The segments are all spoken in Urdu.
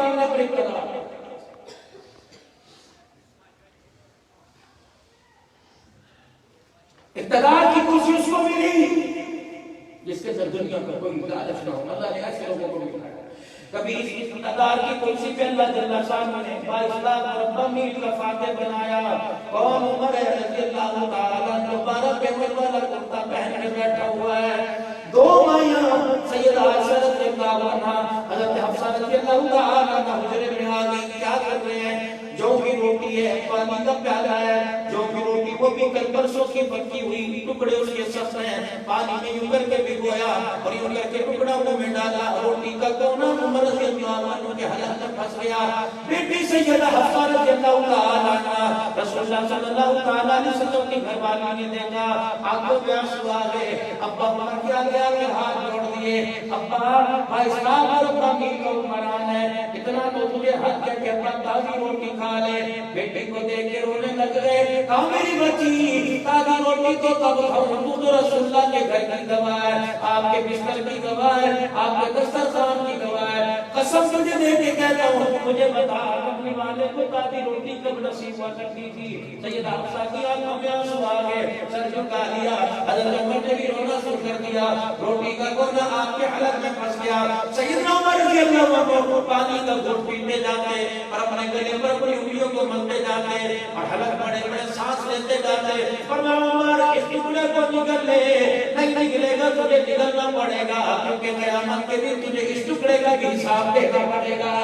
مانگنے پر اقتدار. اقتدار کی کرسی اس کو ملی جس کے در دنیا کا کوئی لالچ نہ ہو. اللہ نے ایسے لوگوں کو ملا. کبھی اس اقتدار کی کرسی پہ اللہ جل شانہ نے 22 لاکھ مربع میل کا فاتح بنایا. کون؟ عمر رضی اللہ تعالیٰ عنہ 12 پیمر والا کرتا پہن کے بیٹھا ہوا ہے. 2 مائیاں سیدہ عائشہ رضی اللہ عنہ حضرت حفصہ رضی اللہ تعالیٰ عنہ حجرے میں آ گئی. کیا کر رہے ہیں؟ جو بھی روٹی ہے پانی کا پیالہ ہے. جو بھی روٹی وہ بھی کل برسوں کی پکی ہوئی ٹکڑے اس کے سخت ہیں. پانی میں یوں کر کے بھگویا اور یوں کر کے ٹکڑا منہ میں ڈالا. روٹی کا کونا عمر رضی اللہ عنہ کے حلق میں پھنس گیا. بیٹی سیدہ حفصہ رضی اللہ تعالیٰ عنہ رسول اللہ صلی اللہ تعالیٰ علیہ وسلم کی گھر والی نے دیکھا. آنکھوں میں آنسو آ گئے. ابا مر کیا گیا کہ ہاتھ جوڑ دیے. ابا 22 لاکھ مربع میل کا عمران ہے. اتنا تو تجھے حق ہے کہ اپنا تازی روٹی کھا لے. بیٹی کو دیکھ کے رونے لگ گئے. کہا میری بچی تازی روٹی تو کب کھاؤں؟ تو رسول اللہ کے گھر کی دوا ہے, آپ کے بستر کی دوا ہے, آپ کے دسترخوان کی دوا ہے. قسم تجھے دے کے کہتا ہوں, مجھے بتا اپنے والے کو تازی روٹی کب نصیب ہوا کرتی تھی؟ سیدہ حفصہ کی آنکھوں میں آنسو آ گئے. سر جھکا لیا. حضرت عمر نے بھی رونا شروع کر دیا. روٹی کا کونا آپ کے حلق میں پھنس گیا. سیدنا عمر رضی اللہ عنہ پانی کا گھٹ پیتے جاتے اور اپنے گلے پر اپنی انگلیوں کو ملتے جاتے اور حلق بڑے بڑے سانس لیتے جاتے. فرمایا عمر اس ٹکڑے کو نگل لے. نہیں نگلے گا تجھے نگلنا پڑے گا, کیونکہ قیامت کے دن تجھے اس ٹکڑے کا بھی حساب دینا پڑے گا.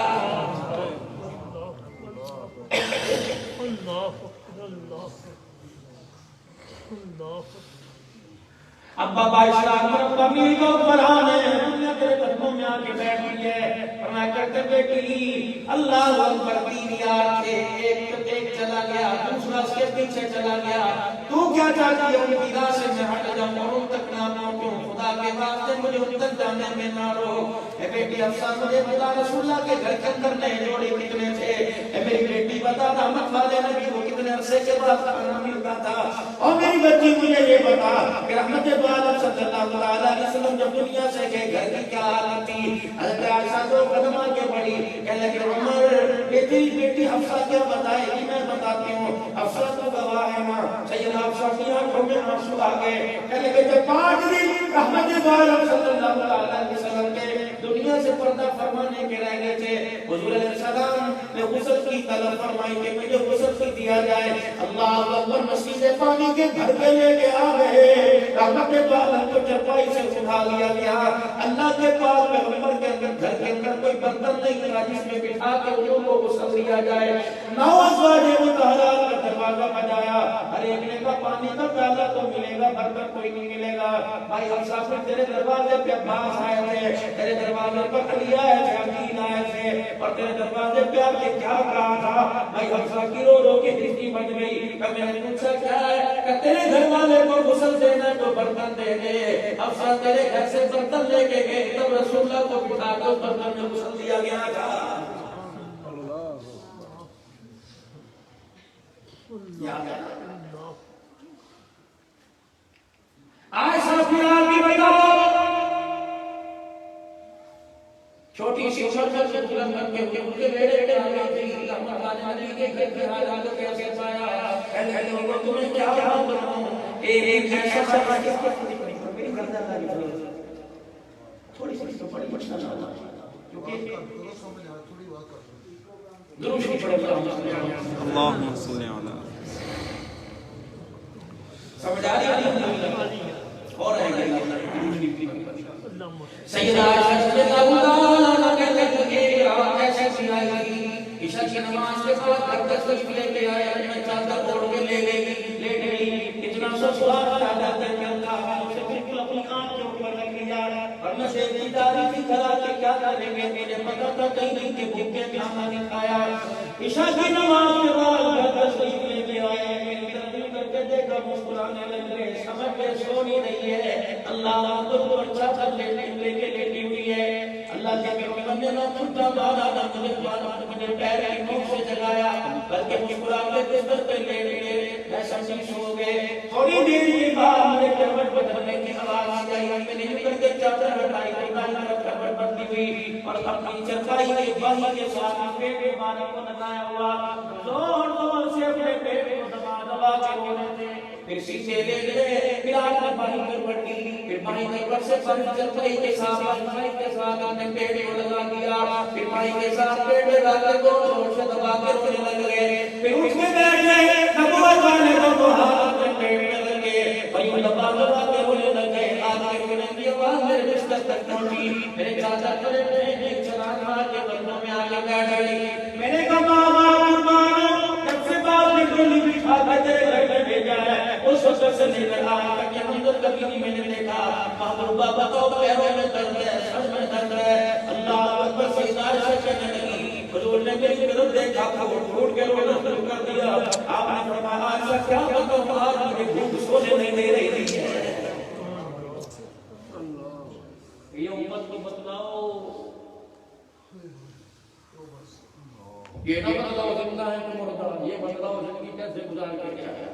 ابا 22 لاکھ مربع میل کا عمران ہے. دنیا تیرے قدموں میں آ کے بیٹھ گئی ہے. فرمایا کرتے بیٹی اللہ اکبر 3 یار تھے, ایک چلا گیا, دوسرا اس کے پیچھے چلا گیا. تو کیا چاہتی ہے ان کی راہ سے میں ہٹ جاؤں اور ان تک نہ پہنچوں؟ خدا کے واسطے مجھے ان تک جانے میں نہ روک. اے بیٹی حفصہ مجھے بتا رسول اللہ کے گھر کے اندر نئے جوڑے کتنے تھے؟ اے میری بیٹی بتا رحمت والے نبی کو کتنے عرصے کے بعد کھانا ملتا تھا؟ اور میری بچی مجھے یہ بتا کہ رحمت عالم صلی اللہ علیہ وسلم جب دنیا سے گئے گھر کی کیا حالت تھی؟ حضرت عائشہ 2 قدم آگے بڑھی. کہنے لگے عمر بیٹی حفصہ کیا بتائے گی؟ میں بتاتی ہوں. حفصہ تو گواہ ہے ماں. سیدہ حفصہ کی آنکھوں میں آنسو آ گئے. کہنے لگے جب 5 دن رحمت عالم صلی اللہ علیہ وسلم کے دنیا سے پردہ فرمانے کے رہ گئے تھے, حضور علیہ السلام نے غسل کی طلب فرمائی کہ مجھے غسل کی دیا جائے. اللہ اکبر مسجد پانی کے گھر پہ لے کے آ گئے. رحمت عالم کو چرپائی سے اٹھا لیا گیا. اللہ کے پاک پیغمبر کے گھر کے اندر کوئی برتن نہیں تھا جس میں بٹھا کے ان کو غسل دیا جائے. 9 ازواج مطہرات کا دروازہ بجایا. ہر ایک نے کہا پانی کا پیالہ تو ملے گا, برتن کوئی نہیں ملے گا. بھائی حفصہ پھر تیرے دروازے پہ عباس آئے تھے, تیرے دروازے پر علی آئے تھے, عقیل آئے تھے, اور تیرے دروازے پہ آ کے کیا کہا تھا؟ بھائی حفصہ کی رو رو کے دھرتی بن گئی. کہ میں نے پوچھا کیا ہے؟ کہ تیرے گھر والے کو غسل دینا تو برتن دے دے. حفصہ تیرے گھر سے برتن لے کے گئے, تب رسول اللہ کو بٹھا کے برتن میں غسل دیا گیا تھا. عائشہ بلال کی بتاؤ چھوٹی سی عمر سے بلند کر کے ان کے بیڑے پہ آ گئی تھی. رحمت اللہ علیہ کے گھر کے حالات کو کیسے پایا؟ اے لوگوں تمہیں کیا بتاؤں, ایک ایسا سفر کس کو میری گردن لگی تھوڑی سی تو بڑی بچنا چاہتا کیونکہ درود شریف پڑھیں اللہم صلی علی سمجھ آ رہی ہے اور ہے سیدہ عائشہ رضی اللہ عنہا کہنے لگے رات ایسے سی آئی, عشاء کی نماز کے بعد گھر تشریف لے کے آئے, میں چادر اوڑھ کے لے گئی. اتنا سا سوال چادر دے کے اللہ اسے بالکل اپنی آنکھ کے اوپر رکھ لیا اور میں سے بیداری کی کرا کے کیا کریں گے, مجھے پتا تھا کہیں نہیں کہ بھوکے کھانا نہیں کھایا. عشاء کی نماز کے بعد گھر تشریف لے کے آئے, میری طرف کر کے دیکھا مسکرانے لگے, سمجھ میں سو نہیں رہی ہے. اللہ اکبر پر چادر لے کے لیٹی ہوئی ہے. اللہ کے پیغمبر نے نہ چھٹا مارا نہ مجھے پیر کی نوک سے جگایا, بلکہ مسکرا کے بستر پہ لیٹ گئے, ایسا نہیں سو گئے. تھوڑی دیر کے بعد میرے کروٹ بدلنے کی آواز آئی, میں نے کر کے چادر ہٹائی تو دائیں طرف کروٹ بدلی ہوئی اور اپنی چرپائی کے باہی کے ساتھ پیٹ مبارک کو لگایا ہوا زور زور سے اپنے پیٹ کو دبا دبا کے رونے تھے. پھر شیشے لے گئے پھر آپ نے باہی پر پٹی پھر باہی پر سے پر چرپائی کے ساتھ اپنے پیٹ کو لگا دیا. پھر باہی کے ساتھ پیٹ لگا کے زور سے دبا کے رونے لگ گئے. پھر اٹھ کے بیٹھ گئے نبوت والے کو ہاتھ میں پیٹ میں لگے اور یوں دبا دبا کے رونے لگ گئے. آج کے رونے کی آواز میرے بستر تک پہنچی. میرے چاچا کرے ایک چھلانگ مار کے بندوں میں آگے بیٹھ گئی. میں نے کہا ماما قربان جب سے باپ نے گولی بٹھا کے تیرے گھر میں بھیجا ہے اس وقت سے لے کر آج تک یہ منظر کبھی نہیں میں نے دیکھا. محبوبہ بتاؤ پیروں میں درد ہے سر میں درد ہے. اللہ اکبر سیدہ عائشہ کہنے لگی حضور نے میری طرف دیکھا پھوٹ کے رونا شروع کر دیا. آپ نے فرمایا عائشہ کیا بتاؤں آج مجھے بھوک سونے نہیں دے رہی ہے. یہ امت کو بتلاؤ یہ نہ بتلاؤ زندہ ہے کہ مردہ. یہ بتلاؤ زندگی کیسے گزار کے کیا ہے.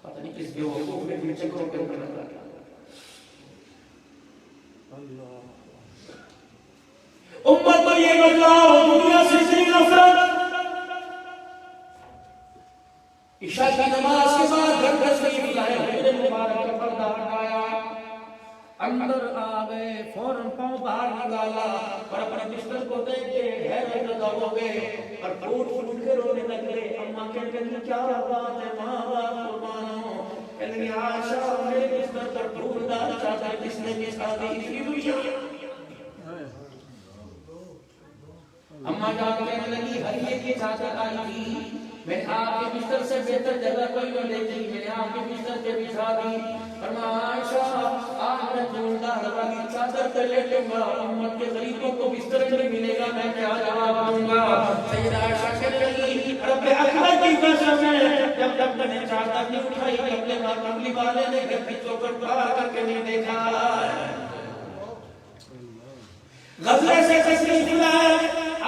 پتہ نہیں کس کے حقوق میں بھی چکروں کے اندر لگا. امت کو یہ بتلاؤ دنیا سے اتنی نفرت. عشاء کی نماز کے بعد گھر تشریف لائے حجرے مبارک کا پردہ ہٹایا اندر آ گئے فوراً پاؤں باہر نکالا اور اپنے بستر کو دیکھ کے حیرت زدہ ہو گئے اور پھوٹ کے رونے لگے. اماں کہتے ہیں کیا بات ہے ماں باپ قربانوں. کہتے ہیں عائشہ میرے بستر پر پھولدار چادر کس نے بچھا دی اتنی دنیا. اماں جان کہنے لگی ہریے کی چادر آئی تھی میں نے آپ کے بستر سے بہتر جگہ کوئی نہ دیکھی میں نے آپ کے بستر پہ بچھا دی. فرمایا عائشہ آج میں پھولدار والی چادر پہ لیٹوں گا امت کے غریبوں کو بستر نہیں ملے گا میں کیا جواب دوں گا. سیدہ عائشہ کہنے لگی رب اکبر کی قسم ہے جب میں نے چادر نہیں اٹھائی اپنے ماں کملی والے نے گھر کی چوکھٹ پار کر کے نہیں دیکھا. غزلے سے تشریف لائے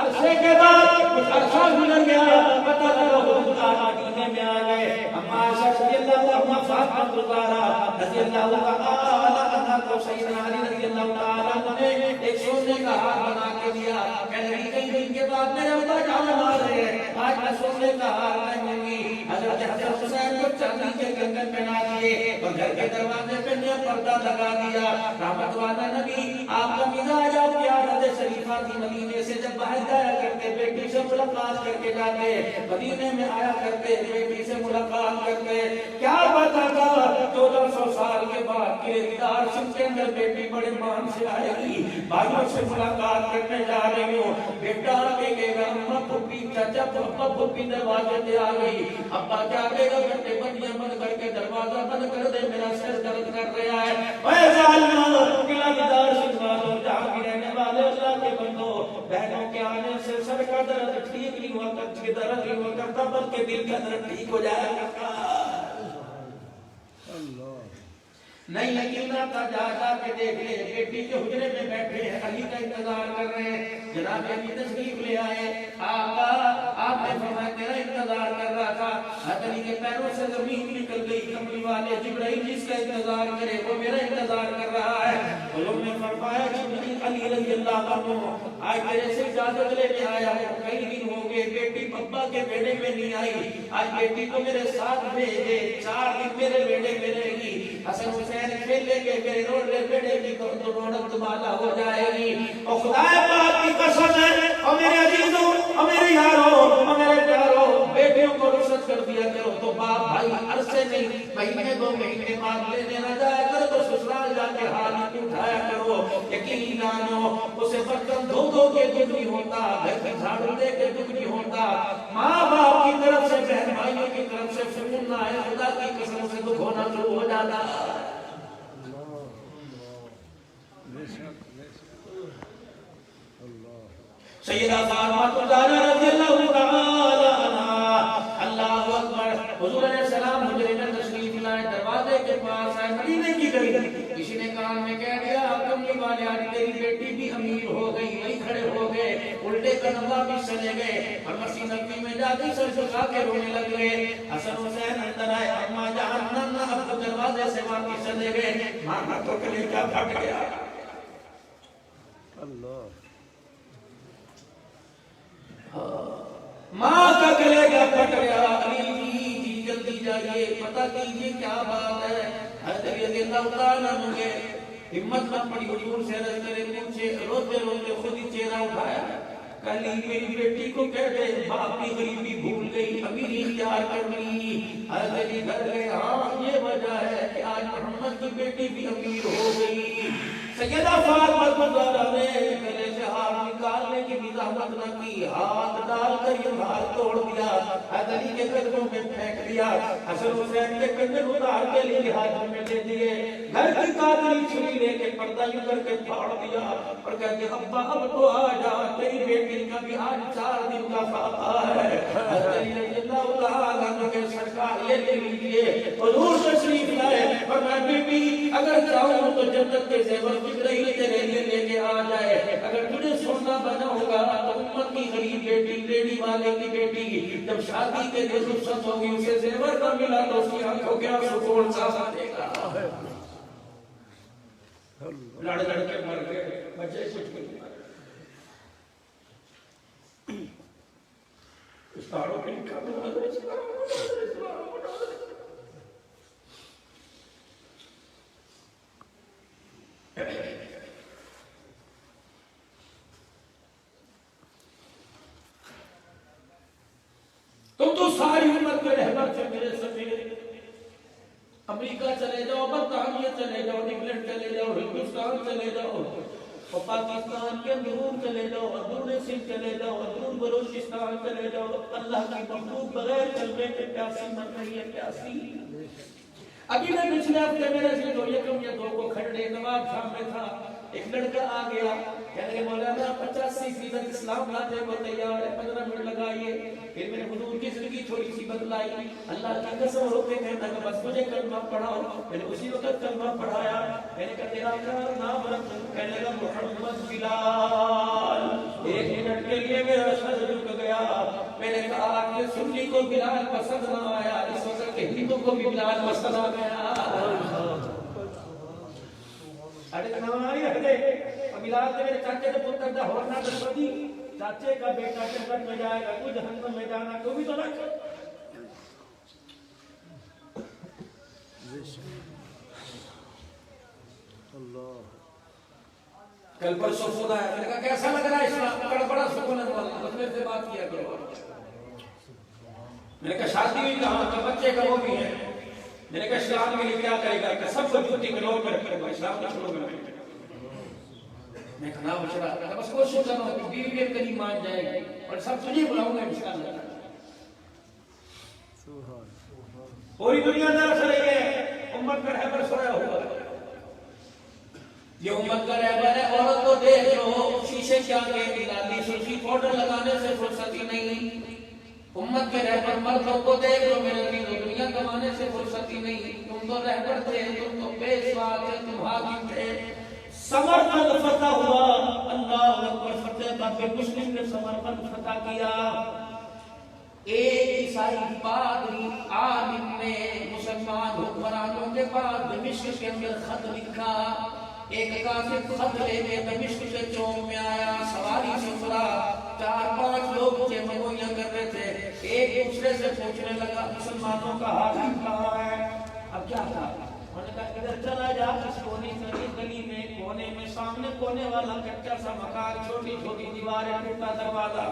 عرصے کے بعد کچھ عرصہ گزر گیا پتہ لگا حضور مدینے میں آ گئے. اما عائشہ رضی اللہ عنہا فاطمہ الزہرا رضی اللہ تعالی عنہا کو سیدنا علی رضی اللہ تعالی عنہ نے ایک سونے کا ہار بنا کے دیا. کہنے لگی کئی دن کے بعد میرے ابا جان آ رہے ہیں آج میں سونے کا ہار پہنوں گی. حضرت حسن حسین کو چاندی کے کنگن پہنا دیے اور گھر کے دروازے پہ نیا پردہ لگا دیا. رحمت والا نبی آپ کا مزاج آپ کی عادت شریفہ تھی. مدینے سے جب باہر جایا کرتے بیٹی سے ملاقات کر کے جاتے مدینے میں آیا کرتے بیٹی سے ملاقات کرتے. کیا پتا تھا 1400 سال کے بعد کردار سن کے اندر بیٹی بڑے مان سے آئے گی بھائیوں سے ملاقات کرنے جا رہی ہوں. بیٹا کہے گا اماں پھوپھی چچا پھوپھا پھوپھی دروازے پہ آ گئی. ابا کیا کہے گا بیٹے بندیاں بند کر کے دروازہ بند کر دے میرا سر درد کر رہا ہے. اے ظالمہ قلعہ دیدار سن والوں جہاں کی رہنے والے اللہ کے بندو بہنوں کے آنے سے سر کا درد ٹھیک نہیں ہوا کرتا درد نہیں ہوا کرتا بلکہ دل کا درد ٹھیک ہو جایا کرتا. نہیں یقین آتا جا جا کے دیکھ لے بیٹی کے حجرے میں بیٹھے ہیں علی کا انتظار کر رہے ہیں. جناب علی تشریف لے آئے. آقا آپ نے فرمایا تیرا انتظار کر رہا تھا. علی کے پیروں سے زمین نکل گئی. کملی والے جبرائیل جس کا انتظار کرے وہ میرا انتظار کر رہا ہے. حضور نے فرمایا جبرائیل علی رضی اللہ عنہ آج میرے سے اجازت لینے آیا ہوں. کئی دن ہو گئے بیٹی پپا کے بیڑے میں نہیں آئی. آج بیٹی کو میرے ساتھ بھیجے 4 دن میرے بیڑے میں رہے گی. حسن حسین کھیلے کے میرے روڑے بیڑے کی تو رونق دوبارہ ہو جائے گی. اور خدا پاک کی قسم ہے اور میرے عزیزوں اور میرے یاروں اور میرے پیاروں بیٹیوں کو رخصت کر دیا کرو تو باپ بھائی عرصے نہیں مہینے 2 مہینے بعد لینے نہ جایا کرو تو سسرال جا کے ہاتھ نہیں اٹھایا کرو. یقین جانو اسے برتن دھو دھو کے دکھ نہیں ہوتا گھر کی جھاڑو دے کے دکھ نہیں ہوتا. ماں باپ کی طرف سے بہن بھائیوں کی طرف سے سکون نہ آئے خدا کی قسم سے دکھ ہونا شروع ہو جاتا. سیدہ فاطمہ الزہرا رضی اللہ تعالی عنہا اللہ اکبر. حضور علیہ السلام حجرے میں تشریف لائے دروازے کے پاس آئے مدینے کی گلی. کسی نے کان میں کہہ دیا کملی والے آج تیری بیٹی بھی امیر ہو گئی. وہی کھڑے ہو گئے الٹے قدم بھی چلے گئے اور مسجد نبوی میں جا کے سر جھکا کے رونے لگ گئے. حسن حسین اندر آئے اما جان نانا اب تو دروازے سے واپس چلے گئے. ماں کا تو کلیجہ پھٹ گیا. اللہ ماں کا گلے گا پھٹ گیا، علی جی جلدی جائیے پتہ کیجیے کیا بات ہے۔ حضرت علی رضی اللہ تعالیٰ عنہ کے ہمت نہ پڑی، حضور سے عرض کرے پوچھے، روتے روتے خود ہی چہرہ اٹھایا، کلی میری بیٹی کو کہہ دے باپ کی غریبی بھول گئی، امیری اختیار کر لی۔ حضرت علی گھر گئے، ہاں یہ وجہ ہے کہ آج محمد کی بیٹی بھی امیر ہو گئی۔ سیدہ فاطمہ زہرا نے گلے سے ہاتھ نکالنے کی بھی زحمت نہ کی، ہاتھ ڈال کر یہ ہار توڑ دیا، حضرت علی کے قدموں میں پھینک دیا، حسن حسین کے کندھے اتار کے لیے ہاتھ میں دے دیے، گھر کی قاتلی چھری لے کے پردہ یوں کر کے پھاڑ دیا اور کہتے ابا اب تو آ جا، تیری بیٹی کا بھی آج 4 دن کا فاقہ ہے۔ حضرت علی رضی اللہ تعالیٰ عنہ کے سرکار یہ لے لیجیے، حضور تشریف لائے اور میں بی بی اگر چاہوں تو جنت کے زیور بک رہی تیرے لیے لے کے آ جائے، اگر تجھے سونا بنا ہوگا تو امت کی غریب بیٹی ریڈی والے کی بیٹی جب شادی کے لیے رخصت ہوگی اسے زیور نہ ملا تو اس کی آنکھوں کے آنسو کون سا دے گا؟ لڑ لڑ کے مر گئے بچے کچھ نہیں مر استاروں کے لکھا تم تو ساری امت کے رہبر تھے میرے سفیر، امریکہ چلے جاؤ، برطانیہ چلے جاؤ، انگلینڈ چلے جاؤ، ہندوستان چلے جاؤ، اور پاکستان کے اندرون چلے جاؤ، اندرون سندھ چلے جاؤ، اندرون بلوچستان چلے جاؤ، اللہ کی مخلوق بغیر کلمے کے پیاسی مر رہی ہے، پیاسی۔ ابھی میں پچھلے ہفتے میرے سے 2 کو کھڑے نواب شام میں تھا، ایک لڑکا آ گیا کہنے لگے مولانا 85% اسلام لانے کو تیار ہے، 15 منٹ لگائیے۔ پھر میں نے حضور کی زندگی تھوڑی سی بدلائی، اللہ کی قسم روکے کہنا کہ بس مجھے کلمہ پڑھاؤ، میں نے اسی وقت کلمہ پڑھایا، میں نے کہا تیرا کیا نام رکھ، کہنے لگا محمد بلال۔ 1 منٹ کے لیے میرا سر جھک گیا، میں نے کہا آپ کے سنی کو بلال پسند نہ آیا، اس وقت کے ہندو کو بھی بلال پسند آ گیا۔ اڑے نماری رکھ دے، بلال کے میرے چاچے نے پتر دا ہورنا دشمنی، چاچے کا بیٹا جنت میں جائے گا، تو جہنم میں جانا تو بھی تو نہ کر۔ اللہ کل پرسوں فون آیا، میں نے کہا کیسا لگ رہا ہے اسلام؟ بڑا سکون ہے مولانا، بس میرے سے بات کیا کرو۔ میں نے کہا شادی ہوئی کہاں کا، بچے کا وہ بھی ہے، میں نے کہا اسلام کے لیے کیا کرے گا؟ کہ سب کو جوتی کے لوگ میں رکھے گا، اسلام نہ چھوڑو گا۔ میں کہا نام چلا، بس کوشش کرنا کہ بیوی بھی کہیں مان جائے گی اور سب تجھے بلاؤں گا انشاءاللہ۔ پوری دنیا درس رہی ہے، امت کا رہبر سویا ہوا ہے، یہ امت کا رہبر ہے۔ عورت کو دیکھ لو شیشے کے آگے لالی سرخی پاؤڈر لگانے سے فرصت ہی نہیں، امت کے رہبر مردوں کو دیکھ لو میرے دین دنیا کمانے سے فرصت ہی نہیں۔ تم تو رہبر تھے، تم تو پیشوا تھے، تم حاکم تھے، سمرقند فتح ہوا، اللہ اکبر، فتح باب مسلم نے سمرقند فتح کیا۔ ایک عیسائی پادری عالم نے مسلمان حکمرانوں کے بعد دمشق کے اندر خط لکھا، ایک کاتب خط لے کے دمشق سے چوک میں آیا، سواری سے اترا، 4-5 لوگ اسے مگویاں کر رہے تھے، ایک دوسرے سے پوچھنے لگا مسلمانوں کا حاکم کہاں ہے؟ اب کیا تھا؟ انہوں نے کہا ادھر چلا جا، اس کونے سے گلی میں کونے میں سامنے کونے والا کچا سا مکان، چھوٹی چھوٹی دیواریں، ٹوٹا دروازہ۔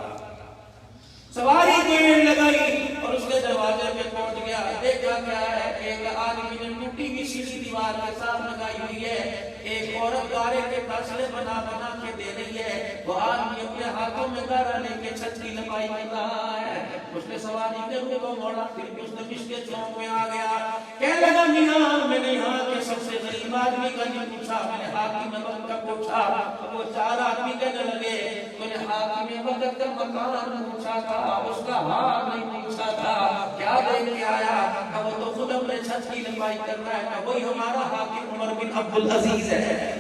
سواری دینے لگائی اور اس کے دروازے پہ پہنچ گیا، دیکھا کیا ہے، ایک آدمی نے ٹوٹی ہوئی سیڑھی دیوار کے ساتھ لگائی ہوئی ہے، ایک عورت گارے کے فاصلے بنا بنا کے دے رہی ہے، وہ آدمی اپنے ہاتھوں میں گارا لے کے چھت کی لپائی کر رہا ہے۔ اس نے سواری کے روح کو موڑا، پھر بھی اس نے دمشق کے چوک میں آ گیا، کہنے لگا میاں میں نے یہاں کے سب سے غریب آدمی کا نہیں پوچھا، میں نے حاکم وقت کا پوچھا۔ وہ 4 آدمی کہنے لگے تو نے حاکم وقت کا مکان پوچھا تھا، اس کا حال نہیں پوچھا تھا، کیا دیکھ کے آیا؟ کہ وہ تو خود اپنے چھت کی لپائی کر رہا ہے، کہ وہی ہمارا حاکم عمر بن عبدالعزیز ہے۔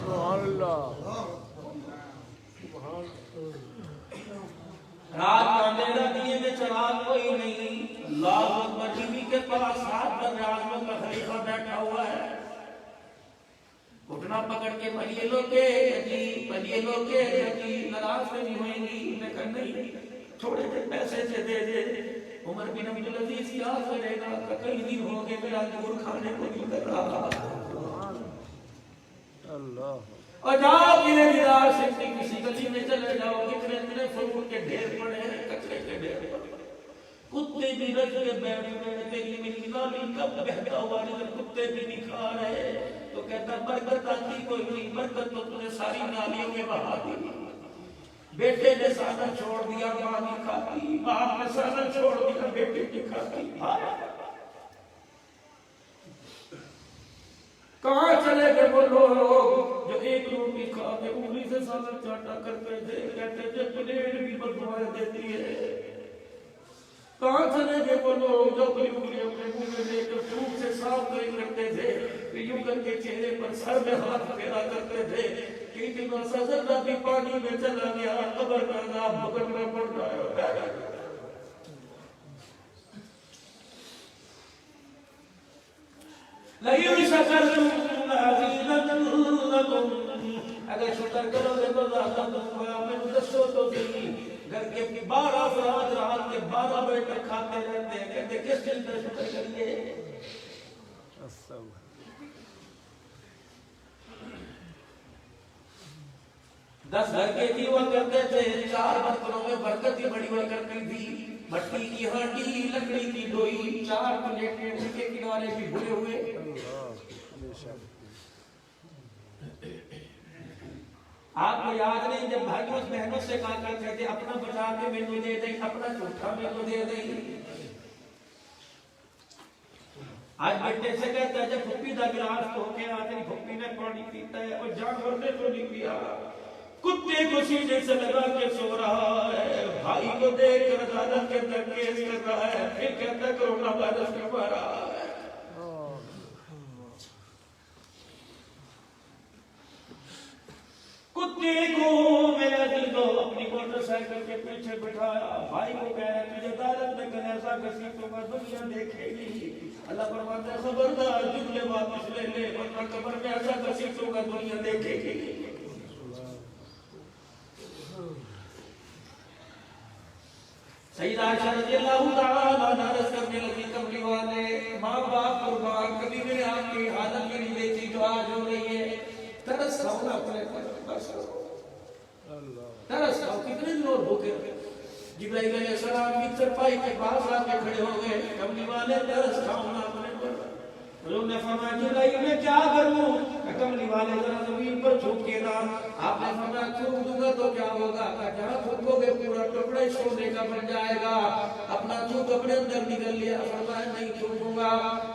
سبحان اللہ، رات کا اندھیرا، دیے میں چراغ کوئی نہیں، اللہ اکبر، ٹی وی کے پاس ہاتھ پر اعظم کا خلیفہ بیٹھا ہوا ہے، اٹھنا پکڑ کے پلیے لوگے جی، پلیے لوگے جی، ناراض سے نہیں ہوئیں گی؟ میں کہا نہیں، تھوڑے سے پیسے سے دے دے۔ عمر بن عبدالعزیز کیا کرے گا کہ کئی دن ہو گئے میرا دور کھانے کو نہیں کر رہا، اللہ اور جاؤ قلعے دیدار سے کسی گلی میں چلے جاؤ، کتنے اتنے فروٹ کے ڈھیر پڑے ہیں، کچرے کے ڈھیر پڑے ہیں، کتے بھی رج کے بیٹھ گئے، تیری میری نالی کب بہتا ہوا جب کتے بھی نہیں کھا رہے، تو کہتا برکت آتی کوئی نہیں، برکت تو تجھے ساری نالیوں میں بہا دی۔ بیٹے نے سادہ چھوڑ دیا، ماں نہیں کھاتی، باپ نے سادہ چھوڑ دیا، بیٹے نہیں کھاتی۔ کہاں چلے گئے وہ لوگ جو ایک روٹی کھا کے انگلی سے سادہ چاٹا کرتے تھے، کہتے تھے پلیٹ بھی بدبوئیں دیتی ہے؟ کہاں چلے گئے وہ لوگ جو اپنی انگلی اپنے منہ میں لے کر تھوک سے صاف نہیں کرتے تھے، کہ یوں کر کے چہرے پر سر میں ہاتھ پھیرا کرتے تھے کہ اتنا سا ذرہ بھی پانی میں چلا گیا قبر کا عذاب بھگتنا پڑ جائے۔ لَئِن شَكَرْتُمْ لَأَزِيدَنَّكُمْ، اگر شکر کرو گے تو زیادہ دوں گا۔ میں دسو تو صحیح، گھر کے 12 افراد رات کے 12 بجے تک کھاتے رہتے ہیں، کہتے کس چیز کا شکر کریے؟ 10 گھر کے تھی ہوا کرتے تھے، 4 برتنوں میں برکت ہی بڑی ہوا کرتی تھی، مٹی کی ہانڈی، لکڑی کی لوئی، 4 پلیٹیں، ان کے کنارے بھی بھرے ہوئے۔ آپ کو یاد نہیں جب بھائیوں بہنوں سے کہا کرتے تھے اپنا بچا کے میرے دے دیں، اپنا جھوٹا میرے دے دیں؟ آج بیٹے سے کہتا ہے جب پھپھی دا گلاس تو کے آتے ہیں، پھپھی نے پانی پیتا ہے اور جانور نے تو نہیں پیا، کتے کو سینے سے لگا کے سو رہا ہے، بھائی کو دیکھ کر عدالت کے اندر کیس کر رہا ہے، پھر کہتا ہے کرونا وائرس کے مارا ہے۔ کتے کو میرے دل کو اپنی موٹر سائیکل کے پیچھے بٹھایا، بھائی کو کہہ رہے تجھے عدالت میں کلیسا گھسیٹوں گا، دنیا دیکھے گی۔ اللہ فرماتا ہے خبردار جملے واپس لے لے، ورنہ قبر میں ایسا گھسیٹوں گا دنیا دیکھے گی۔ سیدہ عائشہ رضی اللہ تعالیٰ عنہا عرض کرنے لگی کملی والے ماں باپ قربان، کبھی میں نے آپ کی حالت میں نہیں دیکھی جو آج ہو رہی ہے، ترس کھاؤ نا اپنے پر، بس ترس کھاؤ، کتنے دن اور بھوکے رہے؟ جبرائیل علیہ السلام کی چرپائی کے پاس آ کے کھڑے ہو گئے، کملی والے ترس کھاؤ نا اپنے پر۔ حضور نے فرمایا جبرائیل میں کیا کروں؟ کملی والے ذرا زمین پر چھوٹ کے نا۔ آپ نے فرمایا چھوٹ دوں گا تو کیا ہوگا؟ جہاں چھوٹو گے پورا ٹکڑے سونے کا بن جائے گا، اپنا چھوٹ اپنے اندر نکل لیا۔ فرمایا نہیں چھوٹوں گا،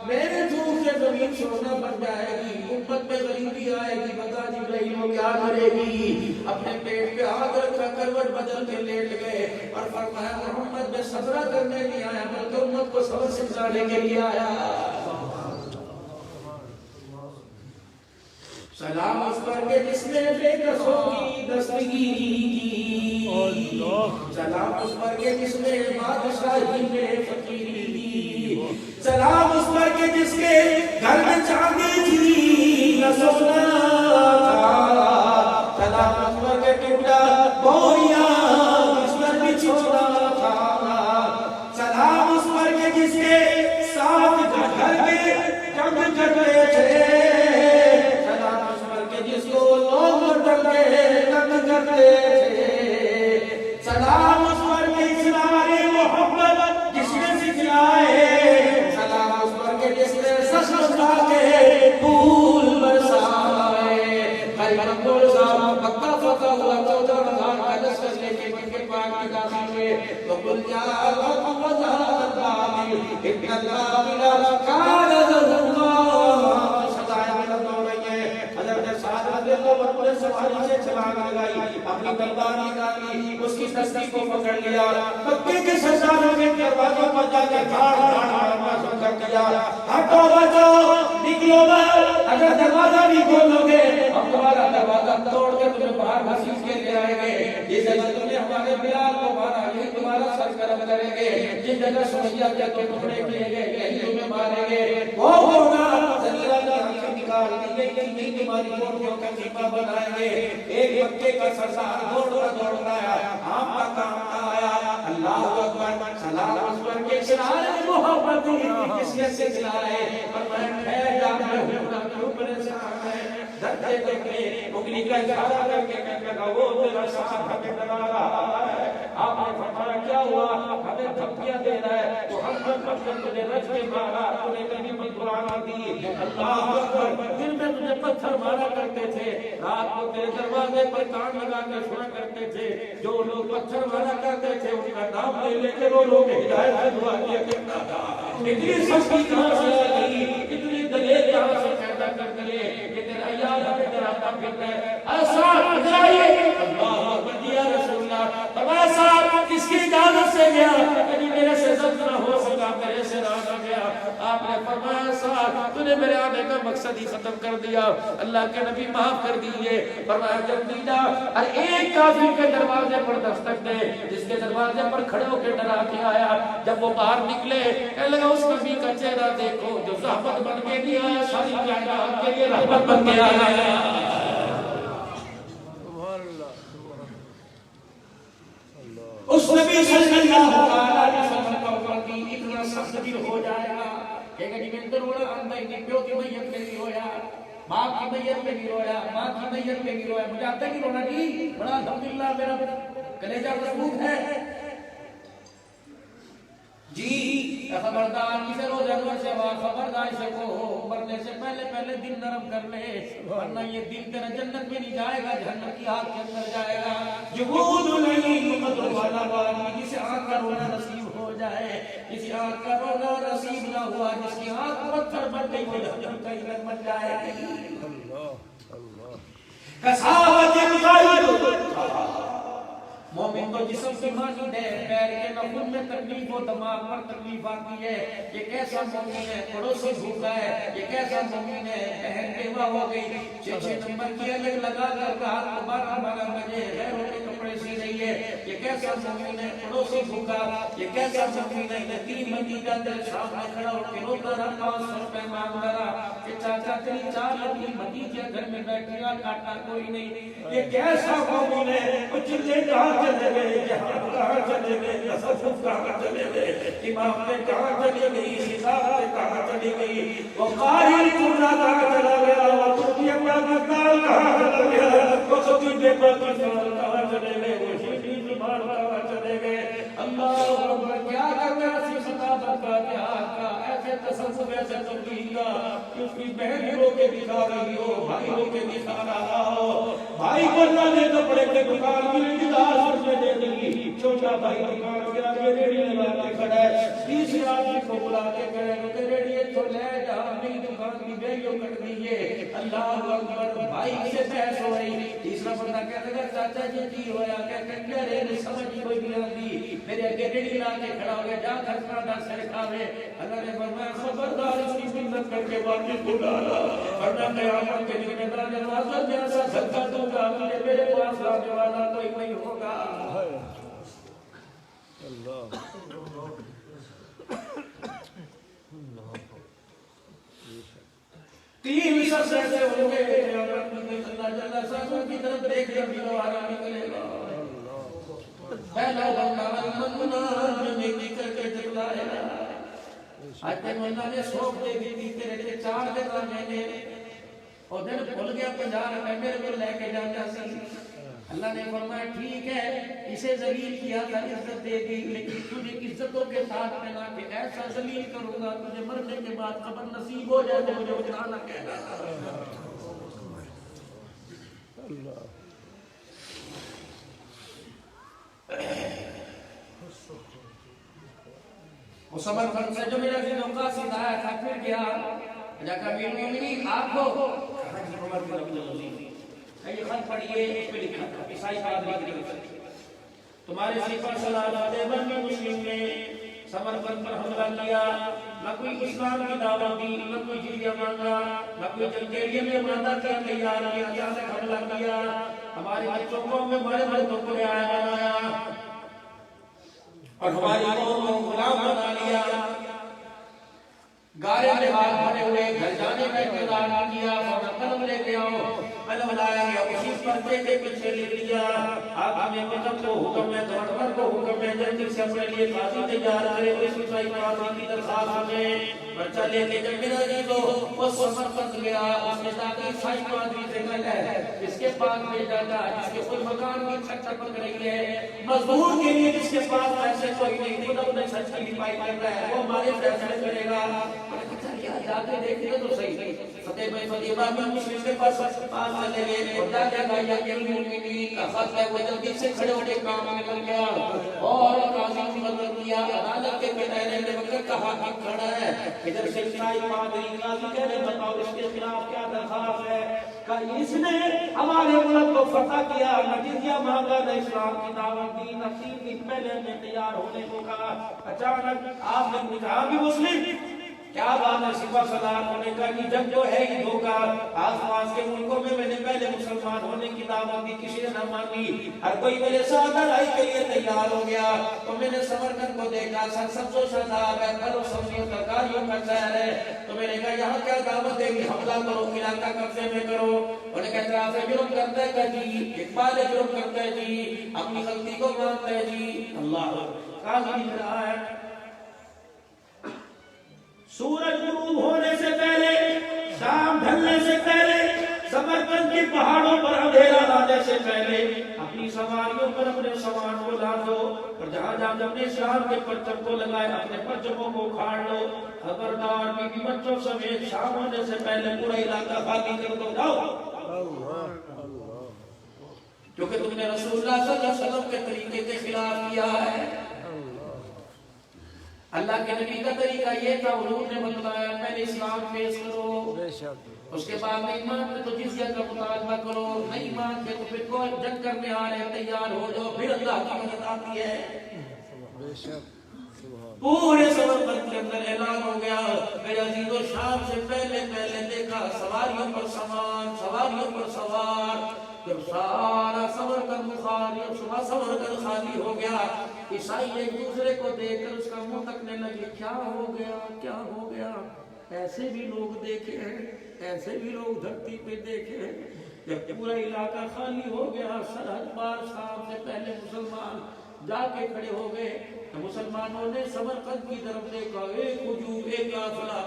میرے چھوٹ سے زمین سونا بن جائے گی، امت میں غریبی آئے گی، بتا جبرائیل وہ کیا کرے گی؟ اپنے پیٹ پہ ہاتھ رکھا، کروٹ بدل کے لیٹ گئے اور فرمایا محمد میں صبر کرنے نہیں آیا بلکہ امت کو صبر سکھانے کے لیے آیا۔ سلام اس پر کے جس نے بے کسوں کی دستگیری کی، سلام اس پر کے جس نے بادشاہی میں فقیری کی، سلام اس پر کے جس کے گھر میں چاندی تھی نہ سونا تھا، سلام اس پر کے ٹوٹا بوریاں اس پر بچھونا تھا، سلام اس پر کے جس کے ساتھ گھر میں جنگ کرتے تھے، سلام اس پر کے اسرار محبت جس نے سکھلائے، سلام اس پر کے جس نے سستا کے پھول برسائے۔ غریب بول صاحب مکہ فتح ہوا 14,000 کا لشکر لے کے مکے پاک میں داخل ہوئے تو قل جاء الحق وزهق الباطل ان الباطل كان زهوقا۔ سجایا میں لگ رہی ہے حضرت سعد رضی اللہ عنہ سواری سے چھلانگ لگائی، اپنی تلوار نکالی، اس کی دستی کو پکڑ لیا، مکے کے سرداروں کے دروازوں پر جا کے دھاڑ مارنا شروع کر دیا، ہٹو بچو نکلو بھائی، اگر دروازہ نہیں کھولو گے ہم تمہارا دروازہ توڑ کے تمہیں باہر گھسیٹ کے لے آئیں گے، جس جگہ تم نے ہمارے بلال کو مارا یہی تمہارا سر قلم کریں گے، جس جگہ سمجھیا کے ٹکڑے کیے گئے یہی تمہیں ماریں گے۔ وہ ہوگا زلیرہ کی آنکھیں نکال دی گئی کہ تمہاری کوٹھیوں کا چیپا بنائیں گے. ایک مکے کا سردار دوڑتا آیا, آپ کا کام آیا. اللہ اکبر, سلام اس پر کے شرار محبت کس نے سکھلائے. فرمایا خیر جا میں ہوں کیوں پریشان ہے. دھرتے دھرتے انگلی کا اشارہ کر کے کہنے لگا وہ تیرا صاحب ہمیں ڈرا رہا ہے. آپ نے فرمایا کیا ہوا, ہمیں دھمکیاں دے رہا ہے تو ہم پر تجھے رج کے مارا, تو نے کبھی مت قرآن دی. اللہ اکبر, دن میں تجھے پتھر مارا کرتے تھے, رات کو تیرے دروازے پر کان لگا کر سنا کرتے تھے. جو لوگ پتھر مارا کرتے تھے ان کا نام لے لے کے وہ لوگ ہدایت سے دعا کیا کرتا تھا. اتنی سختی کہاں سے آ گئی, اتنی دلیر کہاں سے پیدا کر دے کہ تیرا یاد ہمیں ڈراتا پھرتا ہے. ایسا بجائیے اللہ اکبر یا رسول اللہ. فرمایا صاحب کس کی اجازت سے گیا, کبھی میرے سے ضبط نہ ہو سکا, میرے سے راہ نہ گیا. آپ نے فرمایا صاحب تو نے میرے آنے کا مقصد ہی ختم کر دیا, اللہ کے نبی معاف کر دیجئے. فرمایا جلدی جا اور ایک کافر کے دروازے پر دستک دے, جس کے دروازے پر کھڑے ہو کے ڈرا کے آیا. جب وہ باہر نکلے کہنے لگا اس نبی کا چہرہ دیکھو جو زحمت بن کے نہیں آیا, ساری کائنات کے لیے رحمت بن کے آیا. اس نبی صلی اللہ علیہ وسلم کا فرمان اتنا سخت دل ہو جائے گا کہ جی میں ضرور اندر کی پیو کی میت پہ نہیں رویا, باپ کی میت پہ نہیں رویا, ماں کی میت پہ نہیں رویا. مجھے آتا نہیں رونا جی, بڑا الحمدللہ میرا کلیجہ مضبوط ہے جی. خبردار کسی روز انور سے خبردار سے کو مرنے سے پہلے دل نرم کر لے, ورنہ یہ دل تیرا جنت میں نہیں جائے گا, جہنم کی آگ کے اندر جائے گا. جہود نہیں مقدر والا والی, جسے آنکھ کا رونا نصیب ہو جائے, کسی آنکھ کا رونا نصیب نہ ہوا, جس کی آنکھ پتھر بن گئی وہ جہنم کا ایندھن بن جائے گی. کساوت القلب, مومن کو جسم سے مانی دے, پیر کے نخون میں تکلیف و دماغ پر تکلیف آتی ہے. یہ کیسا مومن ہے, پڑوسی بھوکا ہے, یہ کیسا مومن ہے, بہن بیوہ ہو گئی, 6 نمبر کی الگ لگا کر رات 12 بجے غیروں کے کپڑے سی رہی ہے. یہ کیسا مومن ہے, پڑوسی بھوکا, یہ کیسا مومن ہے, یتیم بھتیجا تیرے سامنے کھڑا ہو کے روتا رہا, 500 روپے مانگ رہا کہ چاچا تیری 4 یتیم بھتیجے گھر میں بیٹھی ہیں, کاٹا کوئی نہیں. یہ کیسا مومن ہے, کچھ لے کہاں چلے گئے, جہاد کہاں چلے گئے, تصوف کہاں چلے گئے, امام نے کہاں چلے گئی, خطاب نے کہاں چلی گئی, وہ قاری چورا کہاں چلا گیا, وہ ترکی اللہ کا کال کہاں چلا گیا, وہ خطیب پاکستان کہاں چلے گئے, وہ شیخی زبان کہاں چلے گئے. اللہ اکبر, کیا کرنا سی خطابت کا, جہاد کا, ایسے تصوف ایسے تبلیغ کا, اس کی بہن رو کے دکھا رہی ہو, بھائی رو کے دکھا رہا ہو. بھائی کو اللہ نے کپڑے کے دکان کی انتظار سمجھے دے دی, چھوٹا بھائی دکان کے آگے ریڑھی لگا کے کھڑا ہے, تیسرے آدمی کو بلا کے کہے کہ ریڑھی تو لے جا, میری دکان کی بیڑیوں کٹ دیجیے. اللہ اکبر, بھائی سے بحث ہو رہی. تیسرا بندہ کہنے لگا چاچا جی ہویا, کہتے ہیں رے سمجھ کوئی نہیں آتی, میرے آگے ریڑھی لا کے کھڑا ہو گیا, جا کھڑا دا سر کھاوے. اللہ نے فرمایا خبردار اس کی عزت کر کے واپس کو ڈالا, ورنہ قیامت کے دن میں دروازہ میں ایسا دھکا دوں گا کہ میرے پاس آنے والا کوئی نہیں ہوگا. اللہ 3 شخص ایسے ہوں گے, اللہ جل شانہ کی طرف دیکھ کر بھی دوبارہ نکلے گا. پہلا بندہ منان جو نیکی کر کے جلائے گا, آج تک اللہ نے سوپ دے دی تیرے کے 4 دن رہنے, اور دن بھول گیا 50 روپے میرے کو لے کے جاتا سی. اللہ نے فرمایا ٹھیک ہے, اسے ذلیل کیا تھا, عزت دے دی, لیکن تجھے عزتوں کے ساتھ پہنا کے ایسا ذلیل کروں گا, تجھے مرنے کے بعد قبر نصیب ہو جائے تو مجھے اٹھانا کہنا. اللہ مسلمان خان سے جو میرا دن کا سدایا تھا, پھر گیا جا کر امیر مومنین آپ کو عمر بن عبد العزیز یہ خط پڑھیے, اس پہ لکھا تھا عیسائی پادری کی طرف سے, تمہارے سپر سلالہ دیوبند میں مسلم نے سمرقند پر حملہ کیا, نہ کوئی اسلام کی دعوت دی, نہ کوئی جزیہ مانگا, نہ کوئی جنگ کے لیے میں وعدہ کیا تیار کیا, اچانک حملہ کیا, ہمارے بچوں کو میں بڑے مردوں کو رعایا بنایا اور ہماری قوم کو غلام بنا لیا. گارے میں ہاتھ بھرے ہوئے گھر جانے کا انتظار کیا، فوراً قلم لے کے آؤ، قلم لایا گیا، اسی پردے کے پیچھے لکھ دیا، حاکم مصر کو حکم ہے، گورنر کو حکم ہے، جلدی سے اپنے لیے قاضی تیار کرے، اس عیسائی قاضی کی درخواست میں پرچہ لے کے جب میرا عزیزو وہ سمرقند گیا، اس نے کہا کہ عیسائی قاضی سے مل ہے، جس کے پاس بھیجا جا، جس کے کوئی مکان کی چھت چپک رہی ہے، مزدور کے لیے جس کے پاس پیسے کوئی نہیں، خود اپنے چھت کی لپائی کر رہا ہے، وہ ہمارے فیصلے کرے گا۔ جا کے دیکھیں تو صحیح، فتح بھائی فتح بابی مسلم کے پاس چلے گئے اور جا کے کہا یا کہ المؤمنین کا خط ہے، وہ جلدی سے کھڑے ہو کے کام میں لگ گیا اور قاضی نے مقرر کیا، عدالت کے کٹہرے میں وقت کا حاکم کھڑا ہے، ادھر سے عیسائی پادری قاضی کہہ رہے بتاؤ اس کے خلاف کیا درخواست ہے، کہ اس نے ہمارے ملک کو فتح کیا، نہ جزیہ مانگا، نہ اسلام کی دعوت دی، نہ 3 دن پہلے ہمیں تیار ہونے کو کہا، اچانک آپ نے پوچھا بھی مسلم کیا بات ہے، صفا سلام ہونے کا کہ جب جو ہے یہ دھوکہ، آس پاس کے ملکوں میں نے پہلے مسلمان ہونے کی دعوت دی، کسی نے نہ مانی، ہر کوئی میرے ساتھ لڑائی کے لیے تیار ہو گیا، تو میں نے سمرقند کو دیکھا، سبز و شاداب ہے، پھل و سبزیوں ترکاریوں کا شہر ہے، تو میں نے کہا یہاں کیا دعوت دے گی، حملہ کرو، علاقہ قبضے میں کرو، انہوں نے کہا اطراف جرم کرتا ہے کہ جی، اقبال جرم کرتا ہے جی، اپنی غلطی کو مانتا ہے جی، اللہ قاضی لکھ رہا ہے سورج غروب ہونے سے پہلے، شام ڈھلنے سے پہلے، سمرقند کی پہاڑوں پر اندھیرا لانے سے پہلے اپنی سواریوں پر اپنے سامان کو لاندو اور جہاں جہاں اپنے اسلام کے پرچم کو لگائے اپنے پرچموں کو کھاڑ لو، خبردار بیوی بچوں سمیت شام ہونے سے پہلے پورا علاقہ خالی کر دو، جاؤ، کیونکہ تم نے رسول اللہ صلی اللہ علیہ وسلم کے طریقے کے خلاف کیا ہے۔ اللہ کے نبی کا طریقہ یہ تھا، حضور نے بتلایا پہلے اسلام پیش کرو، اس کے بعد نہیں مانتے تو جزیہ کا مطالبہ کرو، نہیں مانتے تو پھر کوئی جنگ کرنے آ رہے تیار ہو جاؤ، پھر اللہ کی مدد آتی ہے۔ پورے سمرقند کے اندر اعلان ہو گیا، میرے عزیزو شام سے پہلے دیکھا سواریوں پر سامان، سواریوں پر سوار، جب سارا سمرقند خالی ہو گیا، عیسائی ایک دوسرے کو دیکھ کر اس کا منہ تکنے لگے، کیا ہو گیا، کیا ہو گیا، ایسے بھی لوگ دیکھے ہیں، ایسے بھی لوگ دھرتی پہ دیکھے ہیں۔ جب پورا علاقہ خالی ہو گیا، سرحد پار شام سے پہلے مسلمان جا کے کھڑے ہو گئے، مسلمانوں نے سمرقند کی طرف دیکھا، ایک ہجوم، ایک قافلہ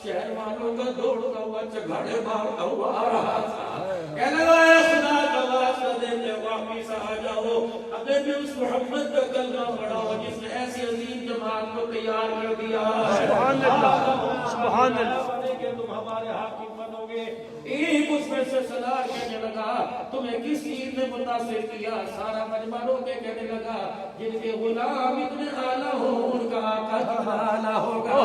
شہر والوں کا دوڑتا ہوا چگاڑے مارتا ہوا آ رہا تھا، کہنے لگا اے خدا کا واسطہ دیتے واپس آ جاؤ، اگر بھی اس محمد کا کلمہ پڑھاؤ جس نے ایسی عظیم جماعت کو تیار کر دیا، سبحان اللہ، سبحان اللہ، کہ تم ہمارے حاکم بنو گے۔ ایک اس میں سے سلار کہنے لگا تمہیں کس چیز نے متاثر کیا، سارا مجمع رو کے کہنے لگا جن کے غلام اتنے اعلیٰ ہو ان کا آقا کتنا اعلیٰ ہوگا۔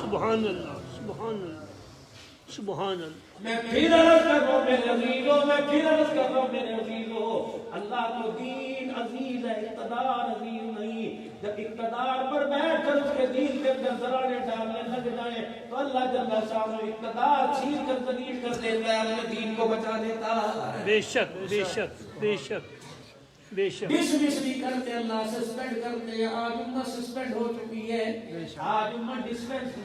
سبحان اللہ، سبحان اللہ، سبحان اللہ۔ میں پھر عرض کر رہا ہوں میرے عزیزوں، میں پھر عرض کر رہا ہوں میرے عزیزوں، اللہ کو دین عزیز ہے، اقتدار عزیز نہیں۔ جب اقتدار پر بیٹھ کر اس کے دین کے اندر ذرانے ڈالنے لگ جائیں تو اللہ جل شانہ اقتدار چھین کر ذلیل کر دیتا ہے، اپنے دین کو بچا دیتا ہے۔ بے شک، بے شک، بے شک، بے شک، ڈسمس بھی کرتے اللہ، سسپینڈ کرتے ہیں، آج امت سسپینڈ ہو چکی ہے، آج امت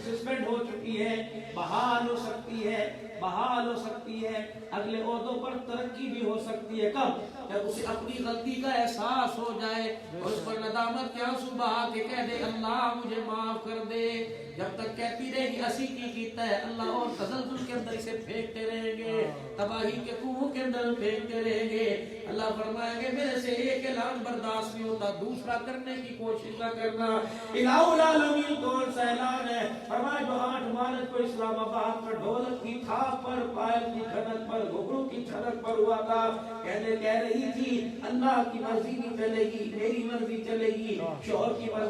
سسپینڈ ہو چکی ہے، بحال ہو سکتی ہے، بحال ہو سکتی ہے، اگلے عہدوں پر ترقی بھی ہو سکتی ہے۔ کب؟ جب اسے اپنی غلطی کا احساس ہو جائے اور اس پر ندامت کے آنسو بہا کے کہہ دے اللہ مجھے معاف کر دے۔ جب تک کہتی رہے گی اسی کی کیتا ہے اللہ، اور تزلزل کے اندر اسے پھینکتے رہیں گے، تباہی کے کنویں کے اندر پھینکتے رہیں گے۔ اللہ فرمائے گے میرے سے ایک اعلان برداشت نہیں ہوتا، دوسرا کرنے کی کوشش نہ کرنا۔ الہ العالمین کون سا اعلان ہے؟ فرمایا جو 8 مارچ کو اسلام آباد پر ڈھولک کی تھاپ پر، پائل کی کھنک پر، گھگرو کی چھنک پر ہوا تھا، کہہ رہی تھی اللہ کی مرضی نہیں چلے گی، میری مرضی چلے گی، شوہر کی مرضی